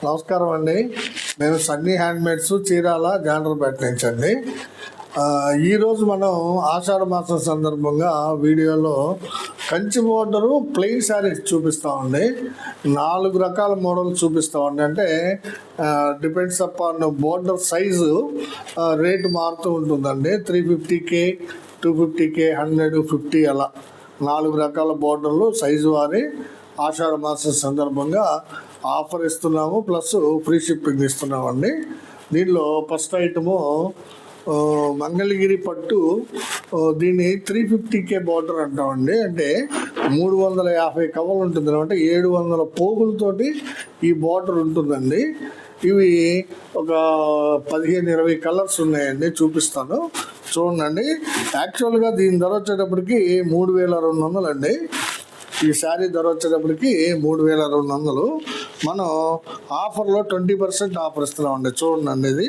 నమస్కారం అండి. నేను సన్నీ హ్యాండ్మేడ్స్ చీరాల జాండ్రపేట నుంచి అండి. ఈరోజు మనం ఆషాఢ మాసం సందర్భంగా వీడియోలో కంచి బోర్డరు ప్లెయిన్ శారీస్ చూపిస్తామండి. 4 రకాల మోడల్ చూపిస్తామండి. అంటే depends upon border size rate మారుతూ ఉంటుందండి. 350K, 250K, 150 అలా 4 రకాల బోర్డర్లు సైజు వారి ఆషాఢ మాసం సందర్భంగా ఆఫర్ ఇస్తున్నాము, ప్లస్ ఫ్రీ షిప్పింగ్ ఇస్తున్నామండి. దీనిలో ఫస్ట్ ఐటము మంగళగిరి పట్టు. దీన్ని 350K బార్డర్ అంటామండి. అంటే 350 కవర్లు ఉంటుంది, అంటే 700 పోగులతోటి ఈ బార్డర్ ఉంటుందండి. ఇవి ఒక 15-20 కలర్స్ ఉన్నాయండి, చూపిస్తాను చూడండి. యాక్చువల్గా దీని ధర వచ్చేటప్పటికి 3200 అండి. ఈ శారీ ధర వచ్చేటప్పటికి 3200. మనం ఆఫర్లో 20% ఆఫర్ ఇస్తున్నామండి. చూడండి, ఇది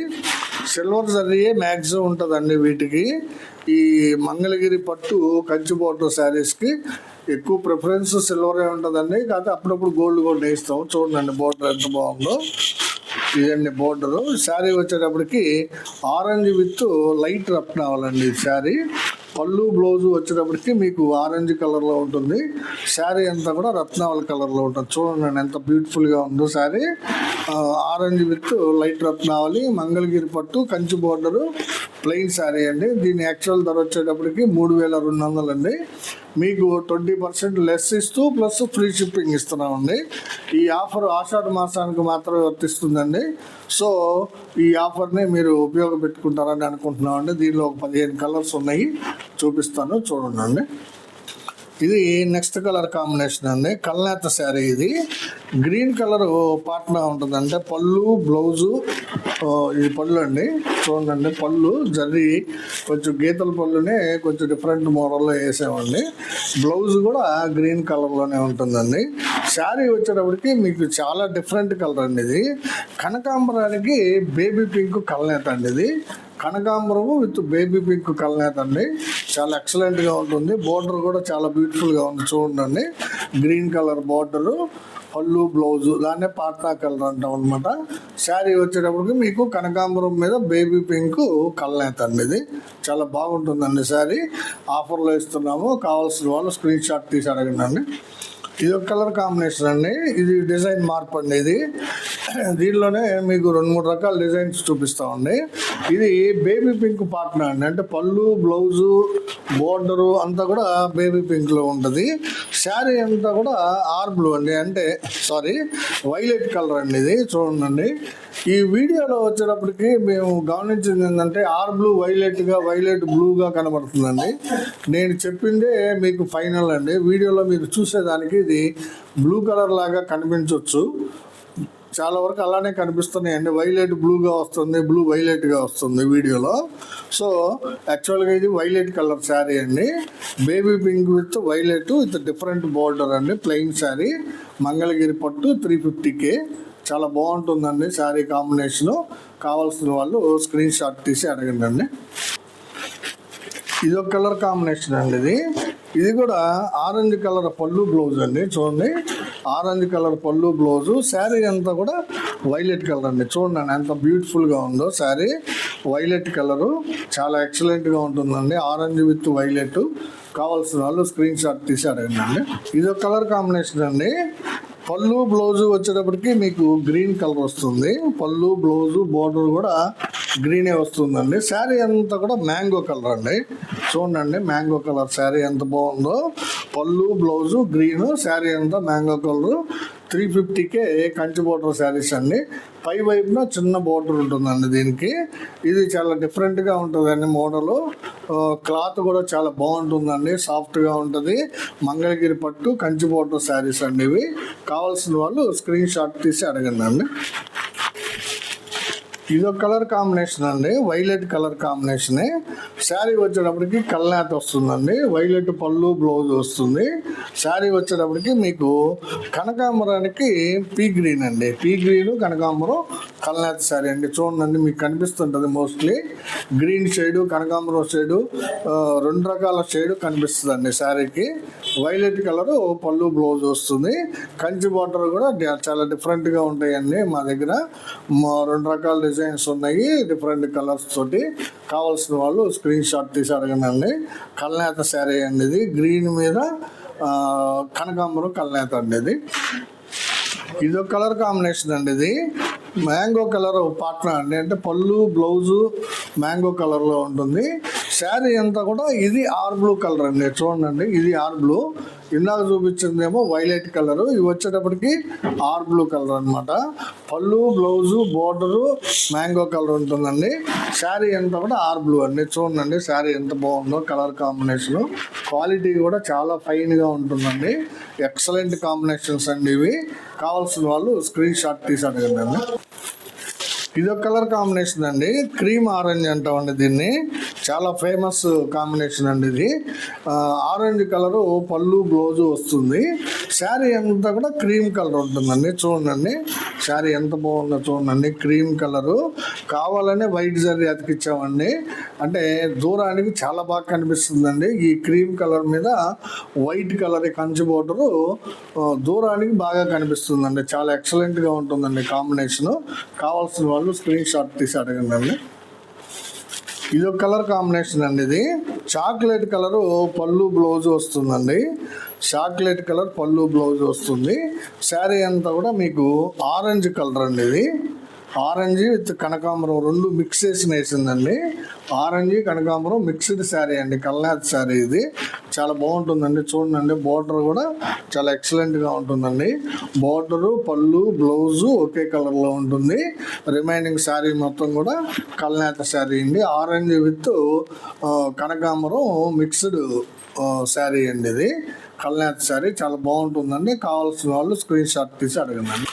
సిల్వర్ జరీయే మ్యాక్సిమం ఉంటుందండి వీటికి. ఈ మంగళగిరి పట్టు కంచి బోర్డర్ శారీస్కి ఎక్కువ ప్రిఫరెన్స్ సిల్వరే ఉంటుందండి. కాకపోతే అప్పుడప్పుడు గోల్డ్ కూడా వేస్తాం. చూడండి బోర్డర్ ఎంత బాగుందో. ఇదండి బోర్డరు. శారీ వచ్చేటప్పటికి ఆరెంజ్ విత్ లైట్ రత్నావళండి ఈ శారీ. పళ్ళు బ్లౌజు వచ్చేటప్పటికి మీకు ఆరెంజ్ కలర్లో ఉంటుంది. శారీ అంతా కూడా రత్నావళ కలర్లో ఉంటుంది. చూడండి ఎంత బ్యూటిఫుల్గా ఉందో శారీ. ఆరెంజ్ విత్ లైట్ రత్నావళి మంగళగిరి పట్టు కంచి బోర్డరు ప్లెయిన్ శారీ అండి. దీని యాక్చువల్ ధర వచ్చేటప్పటికి 3200 అండి. మీకు 20% లెస్ ఇస్తూ ప్లస్ ఫ్రీ షిప్పింగ్ ఇస్తున్నామండి. ఈ ఆఫర్ ఆషాఢ మాసానికి మాత్రమే వర్తిస్తుందండి. సో ఈ ఆఫర్ని మీరు ఉపయోగపెట్టుకుంటారని అనుకుంటున్నామండి. దీనిలో ఒక 15 కలర్స్ ఉన్నాయి, చూపిస్తాను చూడండి. ఇది నెక్స్ట్ కలర్ కాంబినేషన్ అండి. కల్నేత శారీ. ఇది గ్రీన్ కలర్ పాట్నా ఉంటుంది. అంటే పళ్ళు బ్లౌజు, ఇది పళ్ళు అండి. చూడండి పళ్ళు జర్రీ కొంచెం గీతల పళ్ళునే కొంచెం డిఫరెంట్ మోడల్లో వేసామండి. బ్లౌజ్ కూడా గ్రీన్ కలర్లోనే ఉంటుందండి. శారీ వచ్చేటప్పటికి మీకు చాలా డిఫరెంట్ కలర్ అండి. ఇది కనకాంబరానికి బేబీ పింక్ కల్నేత అండి. ఇది కనకాంబరము విత్ బేబీ పింక్ కల్నేత అండి. చాలా ఎక్సలెంట్గా ఉంటుంది. బోర్డర్ కూడా చాలా బ్యూటిఫుల్గా ఉంది. చూడండి గ్రీన్ కలర్ బోర్డరు, పళ్ళు బ్లౌజు, దాన్నే పాట్నా కలర్ అంటాం అనమాట. శారీ వచ్చేటప్పటికి మీకు కనకాంబరం మీద బేబీ పింక్ కల్నేత అండి. ఇది చాలా బాగుంటుందండి శారీ. ఆఫర్లో ఇస్తున్నాము. కావాల్సిన వాళ్ళు స్క్రీన్ షాట్ తీసి అడగండి. ఇది ఒక కలర్ కాంబినేషన్ అండి. ఇది డిజైన్ మార్పు అండి. ఇది దీనిలోనే మీకు 2-3 రకాల డిజైన్స్ చూపిస్తామండి. ఇది బేబీ పింక్ పాట్నా అండి. అంటే పళ్ళు బ్లౌజు బోర్డరు అంతా కూడా బేబీ పింక్లో ఉంటుంది. శారీ అంతా కూడా బ్లూ అండి. అంటే వైలెట్ కలర్ అండి. ఇది చూడండి. ఈ వీడియోలో వచ్చేటప్పటికి మేము గమనించింది ఏంటంటే బ్లూ వైలెట్ బ్లూగా కనబడుతుందండి. నేను చెప్పిందే మీకు ఫైనల్ అండి. వీడియోలో మీరు చూసేదానికి ఇది బ్లూ కలర్ లాగా కనిపించవచ్చు. చాలా వరకు అలానే కనిపిస్తున్నాయండి. వైలెట్ బ్లూగా వస్తుంది, బ్లూ వైలెట్గా వస్తుంది వీడియోలో. సో యాక్చువల్గా ఇది వైలెట్ కలర్ శారీ అండి. Baby pink with violet with different border అండి. ప్లెయిన్ శారీ మంగళగిరి పట్టు 350K. చాలా బాగుంటుందండి శారీ కాంబినేషను. కావాల్సిన వాళ్ళు స్క్రీన్ షాట్ తీసి అడగండి. ఇది ఒక కలర్ కాంబినేషన్ అండి. ఇది కూడా ఆరెంజ్ కలర్ పళ్ళు బ్లౌజ్ అండి. చూడండి ఆరెంజ్ కలర్ పళ్ళు బ్లౌజు. శారీ అంతా కూడా వైలెట్ కలర్ అండి. చూడండి ఎంత బ్యూటిఫుల్గా ఉందో శారీ. వైలెట్ కలరు చాలా ఎక్సలెంట్గా ఉంటుందండి. Orange with violet. కావాల్సిన వాళ్ళు స్క్రీన్ షాట్ తీసి అడగండి. ఇది ఒక కలర్ కాంబినేషన్ అండి. పళ్ళు బ్లౌజు వచ్చేటప్పటికి మీకు గ్రీన్ కలర్ వస్తుంది. పళ్ళు బ్లౌజు బోర్డర్ కూడా గ్రీనే వస్తుందండి. శారీ అంతా కూడా మ్యాంగో కలర్ అండి. చూడండి మ్యాంగో కలర్ శారీ ఎంత బాగుందో. పళ్ళు బ్లౌజు గ్రీను, శారీ అంతా mango colour. 350K Kanchi border saris అండి. పై వైపున చిన్న బోర్డర్ ఉంటుందండి దీనికి. ఇది చాలా డిఫరెంట్గా ఉంటుందండి మోడలు. క్లాత్ కూడా చాలా బాగుంటుందండి, సాఫ్ట్గా ఉంటుంది. మంగళగిరి పట్టు కంచి బోర్డర్ శారీస్ అండి ఇవి. కావాల్సిన వాళ్ళు స్క్రీన్ షాట్ తీసి అడగండి. ఇదొక కలర్ కాంబినేషన్ అండి, వైలెట్ కలర్ కాంబినేషనే. శారీ వచ్చేటప్పటికి కల్నేత వస్తుందండి, వైలెట్ పళ్ళు బ్లౌజ్ వస్తుంది. శారీ వచ్చేటప్పటికి మీకు కనకాంబరానికి పీ గ్రీన్ అండి, పీ గ్రీన్ కనకాంబరం కల్నేత శారీ అండి. చూడండి మీకు కనిపిస్తుంటుంది, మోస్ట్లీ గ్రీన్ షేడు కనకాంబరం షేడు రెండు రకాల షేడు కనిపిస్తుందండి శారీకి. వైలెట్ కలరు పళ్ళు బ్లౌజ్ వస్తుంది. కంచి బార్డర్ కూడా చాలా డిఫరెంట్గా ఉంటాయండి మా దగ్గర. రెండు రకాల డిజైన్స్ ఉన్నాయి డిఫరెంట్ కలర్స్ తోటి. కావాల్సిన వాళ్ళు స్క్రీన్ షాట్ తీసి అడగనండి. కల్నేత శారీ అండి ఇది, గ్రీన్ మీద కనకాంబరం కల్నేత అండి ఇది. ఇదొక కలర్ కాంబినేషన్ అండి, ఇది మ్యాంగో కలర్ పాట్నా అండి, అంటే పళ్ళు బ్లౌజు మ్యాంగో కలర్లో ఉంటుంది. శారీ అంతా కూడా ఇది ఆర్ బ్లూ కలర్ అండి, చూడండి ఇది ఆర్ బ్లూ. ఇందాక చూపించిందేమో వైలెట్ కలరు, ఇవి వచ్చేటప్పటికి ఆర్ బ్లూ కలర్ అనమాట. పళ్ళు బ్లౌజు బోర్డరు మ్యాంగో కలర్ ఉంటుందండి. శారీ అంతా కూడా ఆర్ బ్లూ అండి. చూడండి శారీ ఎంత బాగుందో, కలర్ కాంబినేషను క్వాలిటీ కూడా చాలా ఫైన్గా ఉంటుందండి. ఎక్సలెంట్ కాంబినేషన్స్ అండి ఇవి. కావాల్సిన వాళ్ళు స్క్రీన్ షాట్ తీసి అడగండి. ఇదొక కలర్ కాంబినేషన్ అండి, క్రీమ్ ఆరెంజ్ అంటామండి దీన్ని. చాలా ఫేమస్ కాంబినేషన్ అండి ఇది. ఆరెంజ్ కలరు పళ్ళు బ్లౌజు వస్తుంది. శారీ అంతా కూడా క్రీమ్ కలర్ ఉంటుందండి. చూడండి శారీ ఎంత బాగుందో చూడండి, క్రీమ్ కలరు. కావాలనే వైట్ జరీ అతికిచ్చామండి, అంటే దూరానికి చాలా బాగా కనిపిస్తుందండి. ఈ క్రీమ్ కలర్ మీద వైట్ కలర్ కంచి బోర్డరు దూరానికి బాగా కనిపిస్తుందండి. చాలా ఎక్సలెంట్గా ఉంటుందండి కాంబినేషను. కావాల్సిన వాళ్ళు స్క్రీన్ షాట్ తీసి అడగండి. ఇదొక కలర్ కాంబినేషన్ అండి, ఇది చాక్లెట్ కలరు పళ్ళు బ్లౌజ్ వస్తుందండి. చాక్లెట్ కలర్ పళ్ళు బ్లౌజ్ వస్తుంది. శారీ అంతా కూడా మీకు ఆరెంజ్ కలర్ అండి, ఇది ఆరెంజ్ విత్ కనకాంబరం రెండు మిక్స్ చేసి వేసిందండి. ఆరెంజ్ కనకాంబరం మిక్స్డ్ శారీ అండి, కల్నేత శారీ ఇది. చాలా బాగుంటుందండి. చూడండి బోర్డర్ కూడా చాలా ఎక్సలెంట్గా ఉంటుందండి. బోర్డరు పళ్ళు బ్లౌజు ఒకే కలర్లో ఉంటుంది. రిమైనింగ్ శారీ మొత్తం కూడా కల్నేత శారీ అండి. ఆరెంజ్ విత్ కనకాంబరం మిక్స్డ్ శారీ అండి, ఇది కల్నేత శారీ. చాలా బాగుంటుందండి. కావాల్సిన వాళ్ళు స్క్రీన్ షాట్ తీసి అడగండి.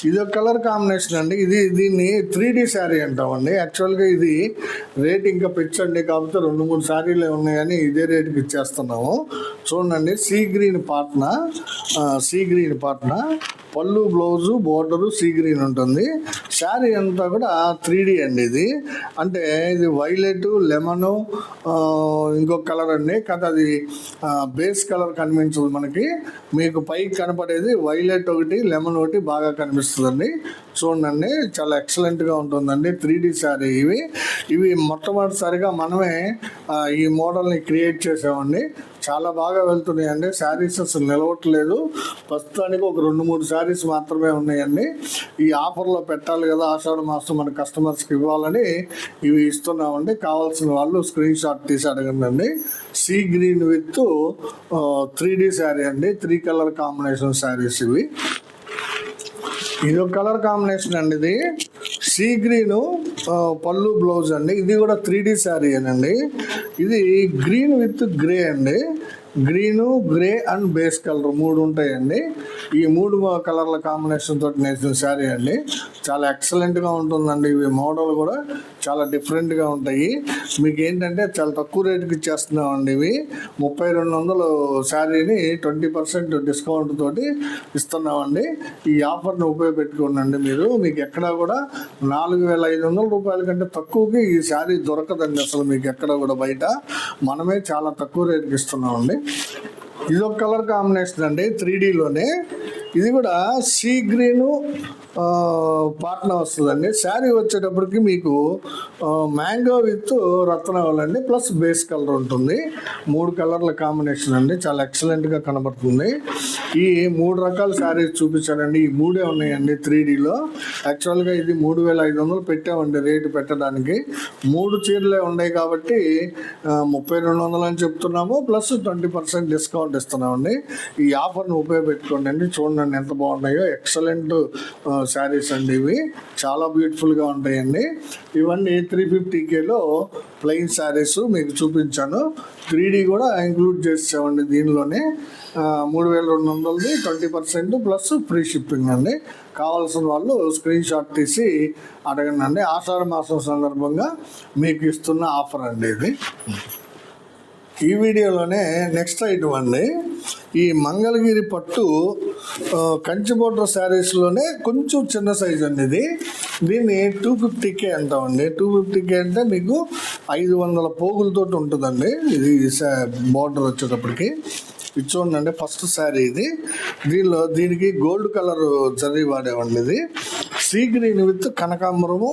ఇది ఒక కలర్ కాంబినేషన్ అండి, దీన్ని 3D శారీ అంటామండి. యాక్చువల్గా ఇది రేట్ ఇంకా పెంచండి, కాకపోతే 2-3 శారీలే ఉన్నాయని ఇదే రేటుకి ఇచ్చేస్తున్నాము. చూడండి సీ గ్రీన్ పాట్నా పళ్ళు బ్లౌజు బోర్డరు సీ గ్రీన్ ఉంటుంది. శారీ అంతా కూడా 3D అండి, ఇది అంటే ఇది వైలెట్ లెమను ఇంకొక కలర్ అండి, కదా అది బేస్ కలర్ కనిపించదు మనకి. మీకు పైకి కనపడేది వైలెట్ ఒకటి లెమన్ ఒకటి బాగా కనిపిస్తుందండి. చూడండి చాలా ఎక్సలెంట్గా ఉంటుందండి. 3D శారీ ఇవి మొట్టమొదటిసారిగా మనమే ఈ మోడల్ని క్రియేట్ చేసామండి. చాలా బాగా వెళ్తున్నాయండి. శారీస్ అసలు నిలవట్లేదు. ప్రస్తుతానికి ఒక 2-3 శారీస్ మాత్రమే ఉన్నాయండి. ఈ ఆఫర్లో పెట్టాలి కదా, ఆషాఢ మాసం మన కస్టమర్స్కి ఇవ్వాలని ఇవి ఇస్తున్నామండి. కావాల్సిన వాళ్ళు స్క్రీన్ షాట్ తీసి అడగండి. Sea green with 3D sari అండి, 3 కలర్ కాంబినేషన్ శారీస్ ఇవి. ఇదొక కలర్ కాంబినేషన్ అండి, ఇది సీ గ్రీను పళ్ళు బ్లౌజ్ అండి. ఇది కూడా 3D శారీ అండి. ఇది గ్రీన్ విత్ గ్రే అండి, green grey and base colour 3 ఉంటాయండి. ఈ 3 కలర్ల కాంబినేషన్ తోటి నేసిన శారీ అండి. చాలా ఎక్సలెంట్గా ఉంటుందండి. ఇవి మోడల్ కూడా చాలా డిఫరెంట్గా ఉంటాయి. మీకు ఏంటంటే చాలా తక్కువ రేటుకి ఇచ్చేస్తున్నామండి. ఇవి 3200 శారీని 20% డిస్కౌంట్ తోటి ఇస్తున్నామండి. ఈ ఆఫర్ని ఉపయోగపెట్టుకోండి మీరు. మీకు ఎక్కడా కూడా 4500 రూపాయల కంటే తక్కువకి ఈ శారీ దొరకదండి అసలు మీకు ఎక్కడ కూడా బయట. మనమే చాలా తక్కువ రేటుకి ఇస్తున్నామండి. ఇది ఒక కలర్ కాంబినేషన్ అండి, 3Dలోనే. ఇది కూడా సీ గ్రీను పాట్నా వస్తుందండి. శారీ వచ్చేటప్పటికి మీకు మ్యాంగో విత్ రత్నావళి అండి, ప్లస్ బేస్ కలర్ ఉంటుంది. 3 కలర్ల కాంబినేషన్ అండి, చాలా ఎక్సలెంట్గా కనబడుతుంది. ఈ 3 రకాల శారీస్ చూపించానండి. ఈ 3 ఉన్నాయండి 3Dలో. యాక్చువల్గా ఇది 3500 పెట్టామండి రేటు పెట్టడానికి. 3 చీరలే ఉన్నాయి కాబట్టి 3200 అని చెప్తున్నాము, ప్లస్ 20% డిస్కౌంట్ ఇస్తున్నామండి. ఈ ఆఫర్ను ఉపయోగపెట్టుకోండి అండి. చూడండి ఎంత బాగున్నాయో, ఎక్సలెంట్ శారీస్ అండి. ఇవి చాలా బ్యూటిఫుల్గా ఉంటాయండి. ఇవన్నీ 350Kలో ప్లెయిన్ శారీస్ మీకు చూపించాను. 3D కూడా ఇంక్లూడ్ చేసామండి దీనిలోనే. 3200 20% ప్లస్ ఫ్రీ షిప్పింగ్ అండి. కావాల్సిన వాళ్ళు స్క్రీన్ షాట్ తీసి అడగండి అండి. ఆషాఢ మాసం సందర్భంగా మీకు ఇస్తున్న ఆఫర్ అండి ఇది. ఈ వీడియోలోనే నెక్స్ట్ ఐటమ్ అండి, ఈ మంగళగిరి పట్టు కంచి బోర్డర్ శారీస్లోనే కొంచెం చిన్న సైజ్ అండి ఇది. దీన్ని 250K అంటామండి. 250K అంటే మీకు 500 పోగులతో ఉంటుందండి ఇది బోర్డర్ వచ్చేటప్పటికి. ఇది చూడండి, ఫస్ట్ శారీ ఇది. దీనికి గోల్డ్ కలర్ జరీ వాడేవండి. ఇది సీ గ్రీన్ విత్ కనకాంబరము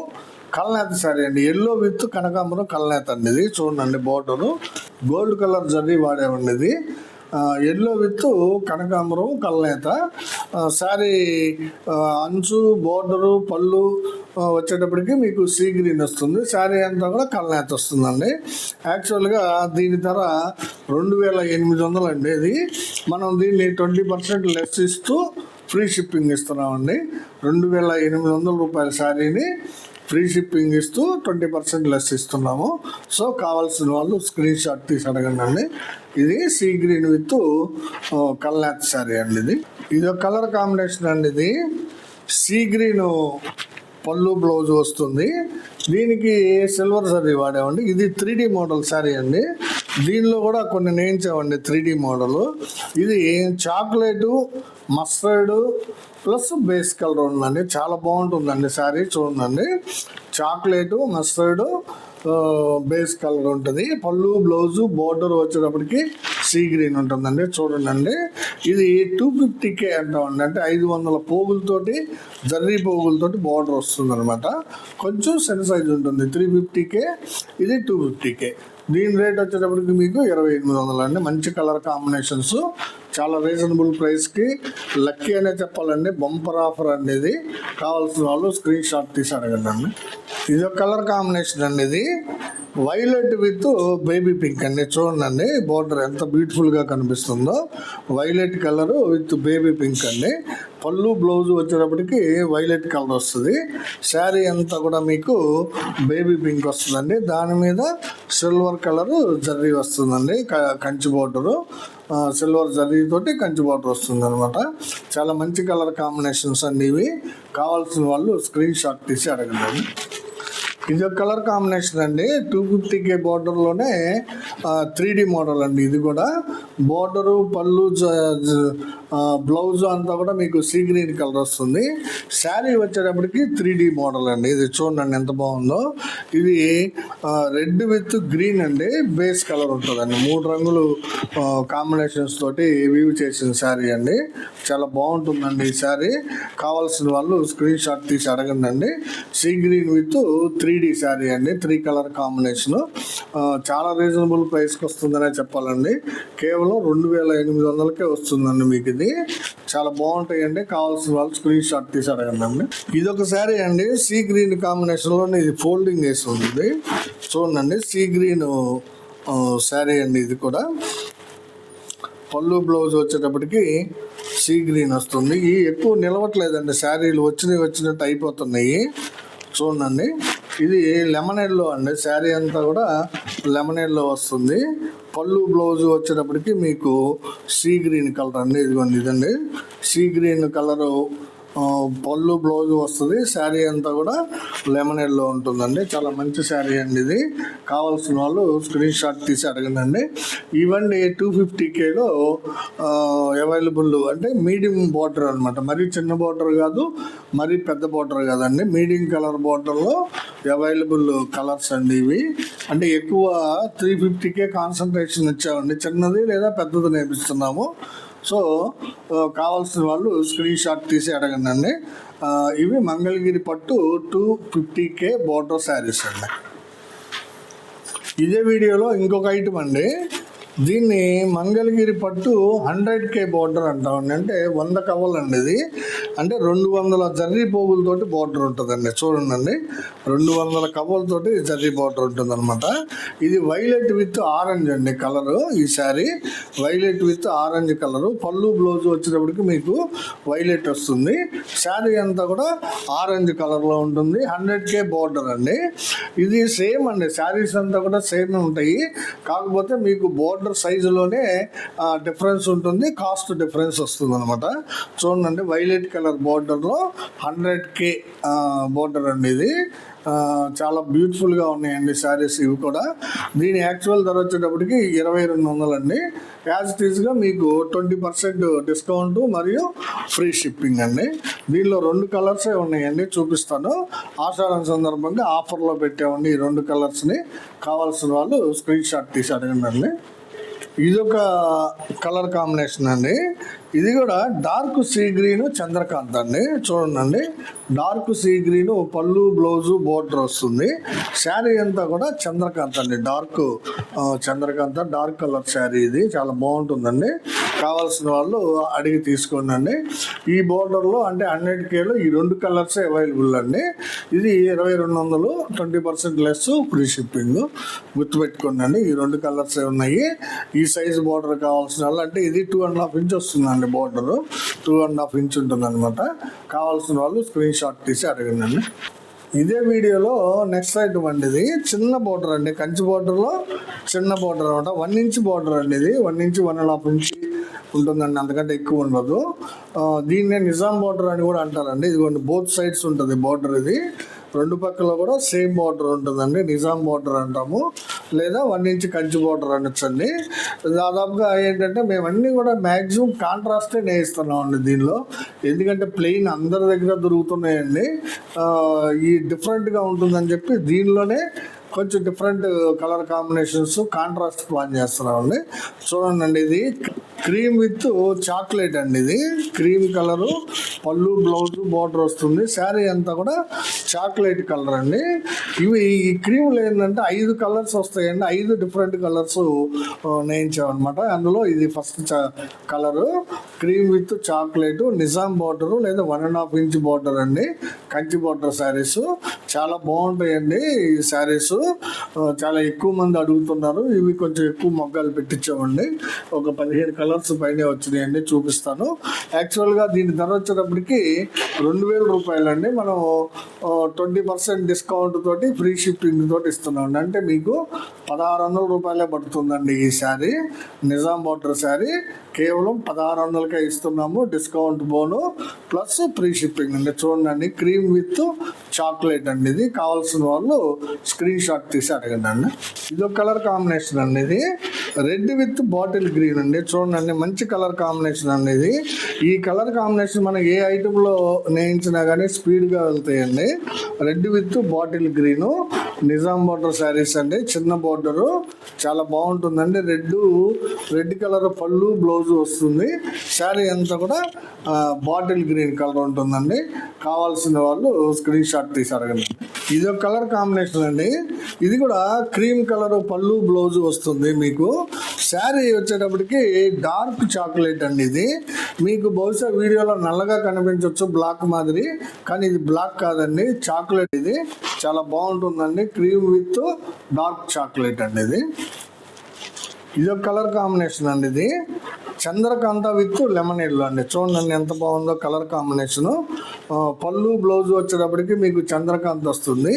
కల్నేత శారీ అండి. ఎల్లో విత్ కనకాంబరం కల్నేత అండి. ఇది చూడండి, బోర్డరు గోల్డ్ కలర్ జరీ వాడేవండి. ఇది ఎల్లో విత్ కనకాంబరం కల్నేత శారీ. అంచు బోర్డరు పళ్ళు వచ్చేటప్పటికి మీకు సీ గ్రీన్ వస్తుంది. శారీ అంతా కూడా కల్నేత వస్తుందండి. యాక్చువల్గా దీని ధర 2800 అండి. ఇది మనం దీన్ని 20% లెస్ ఇస్తూ ఫ్రీ షిప్పింగ్ ఇస్తున్నామండి. 2800 రూపాయల శారీని ఫ్రీ షిప్పింగ్ ఇస్తూ 20% లెస్ ఇస్తున్నాము. సో కావాల్సిన వాళ్ళు స్క్రీన్ షాట్ తీసి అడగండి అండి. ఇది సీ గ్రీన్ విత్ కల్నేత శారీ అండి. ఇది ఒక కలర్ కాంబినేషన్ అండి. ఇది సీ గ్రీన్ పళ్ళు బ్లౌజ్ వస్తుంది. దీనికి సిల్వర్ జరీ వాడామండి. ఇది 3D మోడల్ శారీ అండి. దీనిలో కూడా కొన్ని నేయించామండి 3D మోడల్. ఇది chocolate mustard plus base colour ఉందండి. చాలా బాగుంటుందండి శారీ. చూడండి, చాక్లెటు మస్టర్డ్ బేస్ కలర్ ఉంటుంది. పళ్ళు బ్లౌజు బోర్డర్ వచ్చేటప్పటికి సీ గ్రీన్ ఉంటుందండి. చూడండి, ఇది 250K అంటామండి. అంటే 500 పోగులతోటి జర్రీ పోగులతోటి బోర్డర్ వస్తుంది అనమాట. కొంచెం సెన్ సైజ్ ఉంటుంది. 350K, ఇది 250K. దీని రేట్ వచ్చేటప్పటికి మీకు 2800 అండి. మంచి కలర్ కాంబినేషన్స్, చాలా రీజనబుల్ ప్రైస్కి. లక్కీ అనే చెప్పాలండి, బంపర్ ఆఫర్ అండి ఇది. కావాల్సిన వాళ్ళు స్క్రీన్ షాట్ తీసి అడగండి అండి. ఇది ఒక కలర్ కాంబినేషన్ అండి. ఇది వైలెట్ విత్ బేబీ పింక్ అండి. చూడండి, బోర్డర్ ఎంత బ్యూటిఫుల్గా కనిపిస్తుందో. Violet colour with baby pink అండి. పళ్ళు బ్లౌజ్ వచ్చేటప్పటికి వైలెట్ కలర్ వస్తుంది. శారీ అంతా కూడా మీకు బేబీ పింక్ వస్తుందండి. దాని మీద సిల్వర్ కలర్ జర్రీ వస్తుందండి. కంచి బోర్డరు సిల్వర్ జరీతోటి కంచి బోర్డర్ వస్తుంది అనమాట. చాలా మంచి కలర్ కాంబినేషన్స్ అండి ఇవి. కావాల్సిన వాళ్ళు స్క్రీన్ షాట్ తీసి అడగండి. ఇది ఒక కలర్ కాంబినేషన్ అండి. 250K బోర్డర్లోనే 3D మోడల్ అండి. ఇది కూడా బోర్డరు పళ్ళు బ్లౌజ్ అంతా కూడా మీకు సీ గ్రీన్ కలర్ వస్తుంది. శారీ వచ్చేటప్పటికి 3D మోడల్ అండి. ఇది చూడండి ఎంత బాగుందో. ఇది రెడ్ విత్ గ్రీన్ అండి. బేస్ కలర్ ఉంటుందండి. 3 రంగులు కాంబినేషన్స్ తోటి వీవ్ చేసిన శారీ అండి. చాలా బాగుంటుందండి ఈ శారీ. కావాల్సిన వాళ్ళు స్క్రీన్ షాట్ తీసి అడగండి అండి. Sea green with 3D sari అండి. 3 కలర్ కాంబినేషన్. చాలా రీజనబుల్ ప్రైస్కి వస్తుందనే చెప్పాలండి. కేవలం 2800కే వస్తుందండి మీకు. ఇది చాలా బాగుంటాయండి. కావాల్సిన వాళ్ళు స్క్రీన్ షాట్ తీసి అడగండి అండి. ఇది ఒక శారీ అండి. సీ గ్రీన్ కాంబినేషన్లో ఇది ఫోల్డింగ్ వేసి ఉంది. చూడండి, సీ గ్రీన్ శారీ అండి. ఇది కూడా పళ్ళు బ్లౌజ్ వచ్చేటప్పటికి సీ గ్రీన్ వస్తుంది. ఈ ఎక్కువ నిలవట్లేదండి. శారీలు వచ్చినట్టు అయిపోతున్నాయి. చూడండి, ఇది లెమన్ ఎల్లో అండి. శారీ అంతా కూడా లెమన్ ఎల్లో వస్తుంది. పళ్ళు బ్లౌజ్ వచ్చేటప్పటికి మీకు సీ గ్రీన్ కలర్ అండి. ఇదిగోండి, ఇదండి సీ గ్రీన్ కలరు పళ్ళు బ్లౌజ్ వస్తుంది. శారీ అంతా కూడా లెమన్ ఎల్లో ఉంటుందండి. చాలా మంచి శారీ అండి ఇది. కావాల్సిన వాళ్ళు స్క్రీన్ షాట్ తీసి అడగండి. ఇవన్నీ 250Kలో అవైలబుల్. అంటే మీడియం బార్డర్ అనమాట. మరీ చిన్న బార్డర్ కాదు, మరీ పెద్ద బార్డర్ కాదండి. మీడియం కలర్ బార్డర్లో అవైలబుల్ కలర్స్ అండి ఇవి. అంటే ఎక్కువ 350K కాన్సన్ట్రేషన్ ఇచ్చామండి. చిన్నది లేదా పెద్దది నేర్పిస్తున్నాము. సో కావాల్సిన వాళ్ళు స్క్రీన్ షాట్ తీసి అడగండి. ఇవి మంగళగిరి పట్టు 250K బోర్డర్ శారీస్ అండి. ఇదే వీడియోలో ఇంకొక ఐటమ్ అండి. దీన్ని మంగళగిరి పట్టు 100K బోర్డర్ అంటామండి. అంటే 100 కవర్లు అండి. ఇది అంటే 200 జర్రీ పోగులతోటి బార్డర్ ఉంటుందండి. చూడండి, 200 కవ్వలతోటి జర్రీ బార్డర్ ఉంటుంది అనమాట. ఇది వైలెట్ విత్ ఆరెంజ్ అండి కలరు. ఈ sari violet with orange colour. పళ్ళు బ్లౌజ్ వచ్చేటప్పటికి మీకు వైలెట్ వస్తుంది. శారీ అంతా కూడా ఆరెంజ్ కలర్లో ఉంటుంది. 100K బార్డర్ అండి. ఇది సేమ్ అండి, శారీస్ అంతా కూడా సేమ్ ఉంటాయి. కాకపోతే మీకు బార్డర్ సైజులోనే డిఫరెన్స్ ఉంటుంది, కాస్ట్ డిఫరెన్స్ వస్తుంది అనమాట. చూడండి, వైలెట్ కలర్ బార్డర్లో 100K బార్డర్ అండి. ఇది చాలా బ్యూటిఫుల్గా ఉన్నాయండి శారీస్ ఇవి కూడా. దీని యాక్చువల్ ధర వచ్చేటప్పటికి 2200 అండి. యాజ్ ఇట్ ఈస్గా మీకు 20% డిస్కౌంట్ మరియు ఫ్రీ షిప్పింగ్ అండి. దీనిలో 2 కలర్సే ఉన్నాయండి, చూపిస్తాను. ఆషాఢం సందర్భంగా ఆఫర్లో పెట్టామండి ఈ 2 కలర్స్ని. కావాల్సిన వాళ్ళు స్క్రీన్ షాట్ తీసి అడగండి. ఇదొక కలర్ కాంబినేషన్ అండి. ఇది కూడా డార్క్ సీ గ్రీన్ చంద్రకాంత్ అండి. చూడండి, డార్క్ సీ గ్రీన్ పళ్ళు బ్లౌజు బోర్డర్ వస్తుంది. శారీ అంతా కూడా చంద్రకాంత్ అండి, dark Chandrakant dark colour sari. ఇది చాలా బాగుంటుందండి. కావాల్సిన వాళ్ళు అడిగి తీసుకోండి. ఈ బోర్డర్లో అంటే 100Kలో ఈ 2 కలర్సే అవైలబుల్ అండి. ఇది 2200, 20% లెస్, ఫ్రీ షిప్పింగ్. గుర్తుపెట్టుకోండి, ఈ 2 కలర్సే ఉన్నాయి. ఈ సైజు బోర్డర్ కావాల్సిన వాళ్ళు, అంటే ఇది 2.5 ఇంచ్ వస్తుందండి బోర్డరు. 2.5 ఇంచ్ ఉంటుంది అనమాట. కావాల్సిన వాళ్ళు స్క్రీన్ షాట్ తీసి అడగండి. ఇదే వీడియోలో నెక్స్ట్ ఐటమ్ అండి. ఇది చిన్న బోర్డర్ అండి, కంచి బోర్డర్లో చిన్న బోర్డర్ అనమాట. 1 ఇంచ్ బోర్డర్ అండి. ఇది 1 ఇంచ్ 1.5 ఇంచ్ ఉంటుందండి, అంతకంటే ఎక్కువ ఉండదు. దీన్నే నిజాం బోర్డర్ అని కూడా అంటారండి. ఇదిగోండి, బోత్ సైడ్స్ ఉంటుంది బోర్డర్. ఇది 2 పక్కల కూడా సేమ్ బార్డర్ ఉంటుందండి. నిజాం బార్డర్ అంటాము, లేదా 1 ఇంచ్ కంచి బార్డర్ అనొచ్చండి. దాదాపుగా ఏంటంటే మేము అన్నీ కూడా మ్యాక్సిమం కాంట్రాస్టే నేయిస్తున్నామండి దీనిలో. ఎందుకంటే ప్లెయిన్ అందరి దగ్గర దొరుకుతున్నాయండి. ఈ డిఫరెంట్గా ఉంటుందని చెప్పి దీనిలోనే కొంచెం different colour combinations contrast plan చేస్తున్నామండి. చూడండి, ఇది క్రీమ్ విత్ చాక్లెట్ అండి. ఇది క్రీమ్ కలరు, పళ్ళు బ్లౌజ్ బార్డర్ వస్తుంది. శారీ అంతా కూడా చాక్లెట్ కలర్ అండి. ఇవి ఈ క్రీమ్లు ఏంటంటే 5 కలర్స్ వస్తాయండి. 5 డిఫరెంట్ కలర్స్ నేయించామన్నమాట. అందులో ఇది first colour cream with chocolate, Nizam border లేదా 1.5 ఇంచ్ బార్డర్ అండి. కంచి బార్డర్ శారీస్ చాలా బాగుంటాయండి. ఈ శారీస్ చాలా ఎక్కువ మంది అడుగుతున్నారు. ఇవి కొంచెం ఎక్కువ మొగ్గాలు పెట్టించామండి. ఒక 15 కలర్స్ పైన వచ్చినాయండి, చూపిస్తాను. యాక్చువల్గా దీని ధర వచ్చేటప్పటికి 2000 రూపాయలు అండి. మనం 20% డిస్కౌంట్ తోటి ఫ్రీ షిప్పింగ్ తోటి ఇస్తున్నాం. అంటే మీకు 1600 రూపాయలే పడుతుందండి ఈ శారీ. నిజాం బార్డర్ శారీ కేవలం 1600కే ఇస్తున్నాము. డిస్కౌంట్ బోను ప్లస్ ఫ్రీ షిప్పింగ్ అండి. చూడండి, క్రీమ్ విత్ చాక్లెట్ అండి. ఇది కావాల్సిన వాళ్ళు స్క్రీన్ షాట్ తీసి అడగండి. ఇది ఒక కలర్ కాంబినేషన్ అండి. ఇది రెడ్ విత్ బాటిల్ గ్రీన్ అండి. చూడండి, మంచి కలర్ కాంబినేషన్ అండి. ఇది ఈ కలర్ కాంబినేషన్ మనం ఏ ఐటెంలో నేయించినా కానీ స్పీడ్గా వెళ్తాయండి. Red with bottle green Nizam border saris అండి. చిన్న బార్డరు చాలా బాగుంటుందండి. రెడ్ కలర్ పళ్ళు బ్లౌజ్ వస్తుంది. శారీ అంతా కూడా బాటిల్ గ్రీన్ కలర్ ఉంటుందండి. కావాల్సిన వాళ్ళు స్క్రీన్ షాట్ తీసి అడగండి. ఇది ఒక కలర్ కాంబినేషన్ అండి. ఇది కూడా క్రీమ్ కలర్ పళ్ళు బ్లౌజ్ వస్తుంది. మీకు శారీ వచ్చేటప్పటికి డార్క్ చాక్లెట్ అండి. ఇది మీకు బహుశా వీడియోలో నల్లగా కనిపించవచ్చు, బ్లాక్ మాదిరి, కానీ ఇది బ్లాక్ కాదండి, చాక్లెట్. ఇది చాలా బాగుంటుందండి. క్రీమ్ విత్ డార్క్ చాక్లెట్ అండి. ఇది ఒక కలర్ కాంబినేషన్ అండి. ఇది చంద్రకాంత విత్ లెమన్ ఎల్లో అండి. చూడండి ఎంత బాగుందో కలర్ కాంబినేషను. పళ్ళు బ్లౌజ్ వచ్చేటప్పటికి మీకు చంద్రకాంత్ వస్తుంది.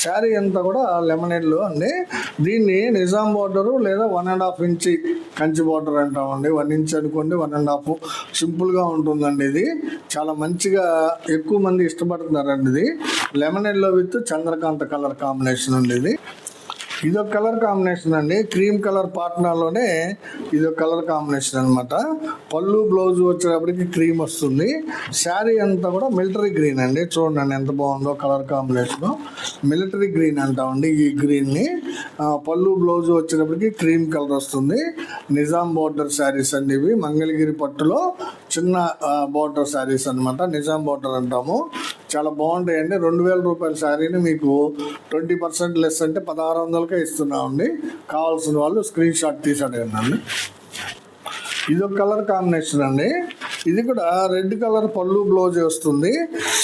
శారీ అంతా కూడా లెమన్ ఎల్లో అండి. దీన్ని నిజాం బార్డరు లేదా 1.5 ఇంచ్ కంచి బార్డర్ అంటామండి. 1 ఇంచ్ అనుకోండి, 1.5 సింపుల్గా ఉంటుందండి. ఇది చాలా మంచిగా ఎక్కువ మంది ఇష్టపడుతున్నారండి. ఇది lemon yellow with Chandrakanta colour combination అండి. ఇదొక కలర్ కాంబినేషన్ అండి. క్రీమ్ కలర్ పాట్నాలోనే ఇదొక కలర్ కాంబినేషన్ అనమాట. పళ్ళు బ్లౌజ్ వచ్చేటప్పటికి క్రీమ్ వస్తుంది. శారీ అంతా కూడా మిలిటరీ గ్రీన్ అండి. చూడండి ఎంత బాగుందో కలర్ కాంబినేషన్. మిలిటరీ గ్రీన్ అంటామండి ఈ గ్రీన్ని. పళ్ళు బ్లౌజ్ వచ్చేటప్పటికి క్రీమ్ కలర్ వస్తుంది. నిజాం బార్డర్ శారీస్ అండి. ఇవి మంగళగిరి పట్టులో చిన్న బార్డర్ శారీస్ అనమాట. నిజాం బార్డర్ అంటాము. చాలా బాగుంటాయండి. 2000 రూపాయల శారీని మీకు 20% లెస్ అంటే 1600కే ఇస్తున్నామండి. కావాల్సిన వాళ్ళు స్క్రీన్ షాట్ తీసి అడగండి. ఇది ఒక కలర్ కాంబినేషన్ అండి. ఇది కూడా రెడ్ కలర్ పళ్ళు బ్లౌజ్ వస్తుంది.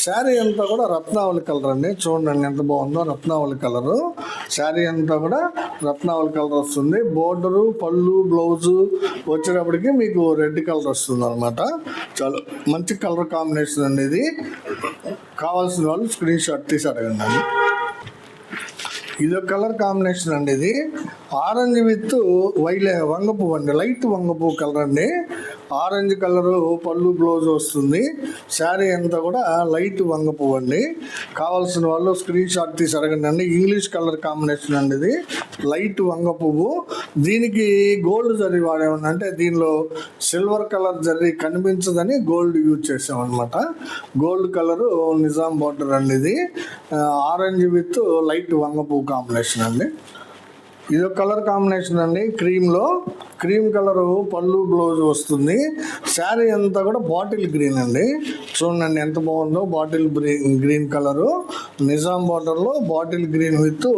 శారీ అంతా కూడా రత్నావళి కలర్ అండి. చూడండి ఎంత బాగుందో, రత్నావళి కలరు. శారీ అంతా కూడా రత్నావళి కలర్ వస్తుంది. బోర్డరు, పళ్ళు, బ్లౌజు వచ్చేటప్పటికి మీకు రెడ్ కలర్ వస్తుంది అనమాట. చాలా మంచి కలర్ కాంబినేషన్ అండి ఇది. కావాల్సిన వాళ్ళు స్క్రీన్ షాట్ తీసి అడగండి అండి. ఇది ఒక కలర్ కాంబినేషన్ అండి. ఇది ఆరెంజ్ విత్ వంగపు అండి, లైట్ వంగపు కలర్ అండి. ఆరెంజ్ కలరు పళ్ళు బ్లౌజ్ వస్తుంది. శారీ అంతా కూడా లైట్ వంగపు అండి. కావాల్సిన వాళ్ళు స్క్రీన్ షాట్ తీసి అడగండి అండి. ఇంగ్లీష్ కలర్ కాంబినేషన్ అండి ఇది, లైట్ వంగ పువ్వు. దీనికి గోల్డ్ జరీ వాడేమన్నా అంటే దీనిలో సిల్వర్ కలర్ జరీ కనిపించదని గోల్డ్ యూజ్ చేసామన్నమాట. గోల్డ్ కలరు నిజాం బార్డర్ అండి. ఇది ఆరెంజ్ విత్ లైట్ వంగ పువ్వు కాంబినేషన్ అండి. ఇది ఒక కలర్ కాంబినేషన్ అండి. క్రీమ్ కలరు పళ్ళు బ్లౌజ్ వస్తుంది. శారీ అంతా కూడా బాటిల్ గ్రీన్ అండి. చూడండి ఎంత బాగుందో, బాటిల్ గ్రీన్ కలరు నిజాం బార్డర్లో bottle green with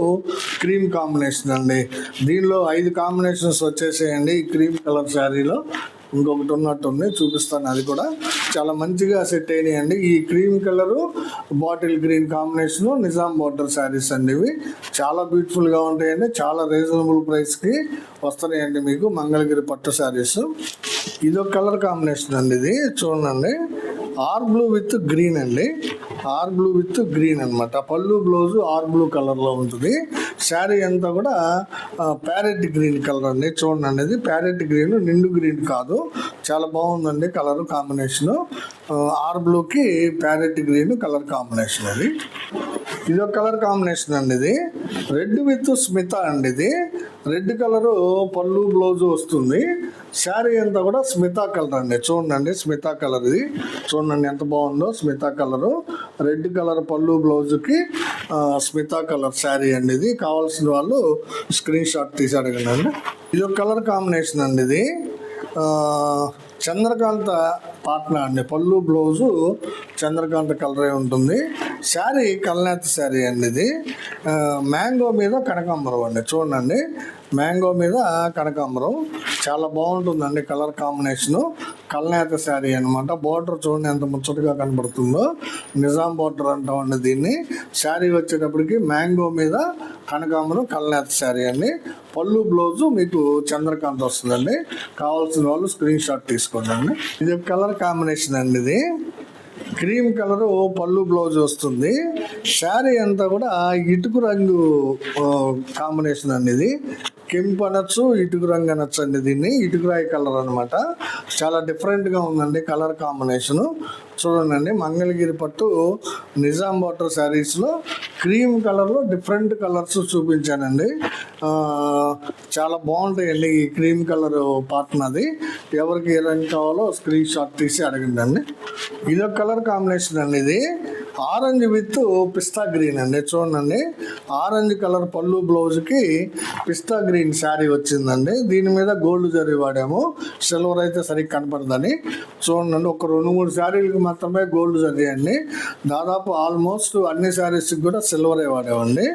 cream combination అండి. దీనిలో 5 కాంబినేషన్స్ వచ్చేసేయండి ఈ క్రీమ్ కలర్ శారీలో. ఇంకొకటి ఉన్నట్టుంది, చూపిస్తాను. అది కూడా చాలా మంచిగా సెట్ అయినాయండి. ఈ cream colour bottle green combination Nizam border saris అండి. ఇవి చాలా బ్యూటిఫుల్గా ఉంటాయండి. చాలా రీజనబుల్ ప్రైస్కి వస్తున్నాయండి మీకు మంగళగిరి పట్టు శారీస్. ఇది ఒక కలర్ కాంబినేషన్ అండి. ఇది చూడండి, ఆర్ బ్లూ విత్ గ్రీన్ అండి. ఆర్ బ్లూ విత్ గ్రీన్ అనమాట. పళ్ళు బ్లౌజు ఆర్ బ్లూ కలర్లో ఉంటుంది. శారీ అంతా కూడా ప్యారెట్ గ్రీన్ కలర్ అండి. చూడండి, ఇది ప్యారెట్ గ్రీన్, నిండు గ్రీన్ కాదు. చాలా బాగుందండి కలర్ కాంబినేషను. ఆర్ బ్లూకి ప్యారెట్ గ్రీన్ కలర్ కాంబినేషన్ అది. ఇది ఒక కలర్ కాంబినేషన్ అండి. ఇది రెడ్ విత్ స్మిత అండి. ఇది రెడ్ కలరు పళ్ళు బ్లౌజ్ వస్తుంది. శారీ అంతా కూడా స్మితా కలర్ అండి. చూడండి, స్మితా కలర్. ఇది చూడండి ఎంత బాగుందో, స్మితా కలరు. రెడ్ కలర్ పళ్ళు బ్లౌజ్కి స్మితా కలర్ శారీ అండి. ఇది కావాల్సిన వాళ్ళు స్క్రీన్ షాట్ తీసి అడగండి అండి. ఇది ఒక కలర్ కాంబినేషన్ అండి. ఇది చంద్రకాంత పాట్నా అండి. పళ్ళు బ్లౌజు చంద్రకాంత కలరే ఉంటుంది. శారీ కల్నేత శారీ అండి. ఇది మ్యాంగో మీద కనకాంబరం అండి. చూడండి, మ్యాంగో మీద కనకాంబరం చాలా బాగుంటుందండి కలర్ కాంబినేషను. కల్నేత శారీ అనమాట. బార్డర్ చూడండి ఎంత ముచ్చటగా కనబడుతుందో. నిజాం బార్డర్ అంటామండి దీన్ని. శారీ వచ్చేటప్పటికి మ్యాంగో మీద కనకాంబరం కల్నేత శారీ అండి. పళ్ళు బ్లౌజు మీకు చంద్రకాంత్ వస్తుందండి. కావాల్సిన వాళ్ళు స్క్రీన్ షాట్ తీసుకోండి అండి. ఇది కలర్ కాంబినేషన్ అండి. ఇది క్రీమ్ కలరు పళ్ళు బ్లౌజ్ వస్తుంది. శారీ అంతా కూడా ఇటుకు రంగు కాంబినేషన్ అండి. ఇది కెంపు అనొచ్చు, ఇటుకు రంగు అనొచ్చు అండి. దీన్ని ఇటుకురాయి కలర్ అనమాట. చాలా డిఫరెంట్గా ఉందండి కలర్ కాంబినేషను. చూడండి, మంగళగిరి పట్టు నిజాం బార్డర్ శారీస్లో క్రీమ్ కలర్లో డిఫరెంట్ కలర్స్ చూపించానండి. చాలా బాగుంటాయండి ఈ క్రీమ్ కలర్ పాటనది. ఎవరికి ఏ రంగు కావాలో స్క్రీన్ షాట్ తీసి అడగండి అండి. ఇదొక కలర్ కాంబినేషన్ అండి. ఇది ఆరెంజ్ విత్ పిస్తా గ్రీన్ అండి. చూడండి, ఆరెంజ్ కలర్ పళ్ళు బ్లౌజ్కి పిస్తా గ్రీన్ శారీ వచ్చిందండి. దీని మీద గోల్డ్ జరీ వాడాము. సిల్వర్ అయితే సరిగ్గా కనపడదని. చూడండి, ఒక 2-3 శారీలకు మాత్రమే గోల్డ్ జరీ అండి. దాదాపు ఆల్మోస్ట్ అన్ని శారీస్కి కూడా సిల్వరే వాడామండి.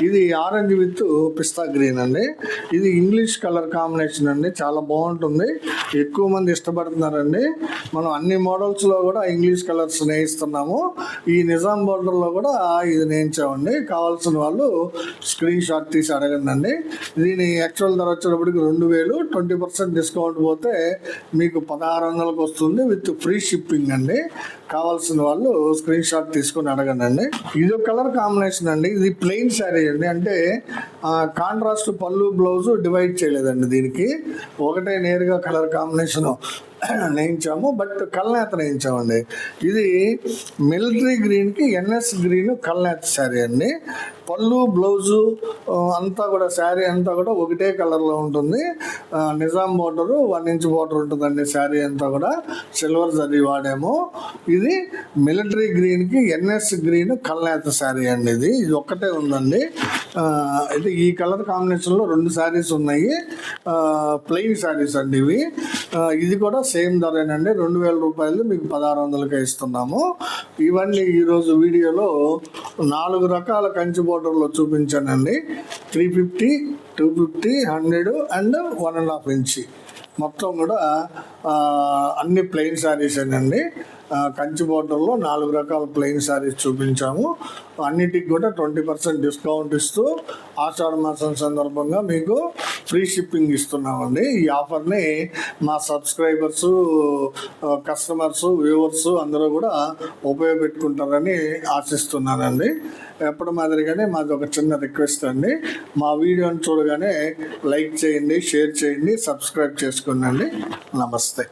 ఇది ఆరెంజ్ విత్ పిస్తా గ్రీన్ అండి. ఇది ఇంగ్లీష్ కలర్ కాంబినేషన్ అండి. చాలా బాగుంటుంది, ఎక్కువ మంది ఇష్టపడుతున్నారండి. మనం అన్ని మోడల్స్లో కూడా ఇంగ్లీష్ కలర్స్ నేయిస్తున్నాము. ఈ నిజాం బార్డర్లో కూడా ఇది నేయించామండి. కావాల్సిన వాళ్ళు స్క్రీన్ షాట్ తీసి అడగండి అండి. దీని యాక్చువల్ ధర వచ్చేటప్పటికి 2000, 20% డిస్కౌంట్ పోతే మీకు 1600కి వస్తుంది విత్ ఫ్రీ షిప్పింగ్ అండి. కావాల్సిన వాళ్ళు స్క్రీన్ షాట్ తీసుకొని అడగండి అండి. ఇది ఒక కలర్ కాంబినేషన్ అండి. ఇది ప్లెయిన్ శారీ అండి. అంటే కాంట్రాస్ట్ పళ్ళు బ్లౌజు డివైడ్ చేయలేదండి. దీనికి ఒకటే నేరుగా కలర్ కాంబినేషను నేయించాము, బట్ కల్నేత నేయించామండి. ఇది మిలిటరీ గ్రీన్కి ఎన్ఎస్ గ్రీన్ కల్నేత శారీ అండి. పళ్ళు బ్లౌజు అంతా కూడా శారీ అంతా కూడా ఒకటే కలర్లో ఉంటుంది. నిజాం బార్డరు 1 ఇంచ్ బార్డర్ ఉంటుందండి. శారీ అంతా కూడా సిల్వర్ జరీ వాడాము. ఇది మిలిటరీ గ్రీన్కి ఎన్ఎస్ గ్రీన్ కల్నేత శారీ అండి. ఇది ఒక్కటే ఉందండి. అయితే ఈ కలర్ కాంబినేషన్లో 2 శారీస్ ఉన్నాయి. ప్లెయిన్ శారీస్ అండి ఇవి. ఇది కూడా సేమ్ ధరేనండి. 2000 రూపాయలు మీకు 1600కే ఇస్తున్నాము. ఇవన్నీ ఈరోజు వీడియోలో 4 రకాల కంచి బోర్డర్లో చూపించానండి. 350, 250, 100 అండ్ 1.5 ఇంచ్. మొత్తం కూడా అన్ని ప్లెయిన్ శారీస్ అండి. కంచి బోర్డర్లో 4 రకాల ప్లెయిన్ శారీస్ చూపించాము. అన్నిటికి కూడా 20% డిస్కౌంట్ ఇస్తూ ఆషాఢ మాసం సందర్భంగా మీకు ఫ్రీ షిప్పింగ్ ఇస్తున్నామండి. ఈ ఆఫర్ని మా సబ్స్క్రైబర్స్, కస్టమర్స్, వ్యూవర్స్ అందరూ కూడా ఉపయోగపెట్టుకుంటారని ఆశిస్తున్నానండి. ఎప్పటి మాదిరిగానే మాది ఒక చిన్న రిక్వెస్ట్ అండి, మా వీడియోని చూడగానే లైక్ చేయండి, షేర్ చేయండి, సబ్స్క్రైబ్ చేసుకోండి. నమస్తే.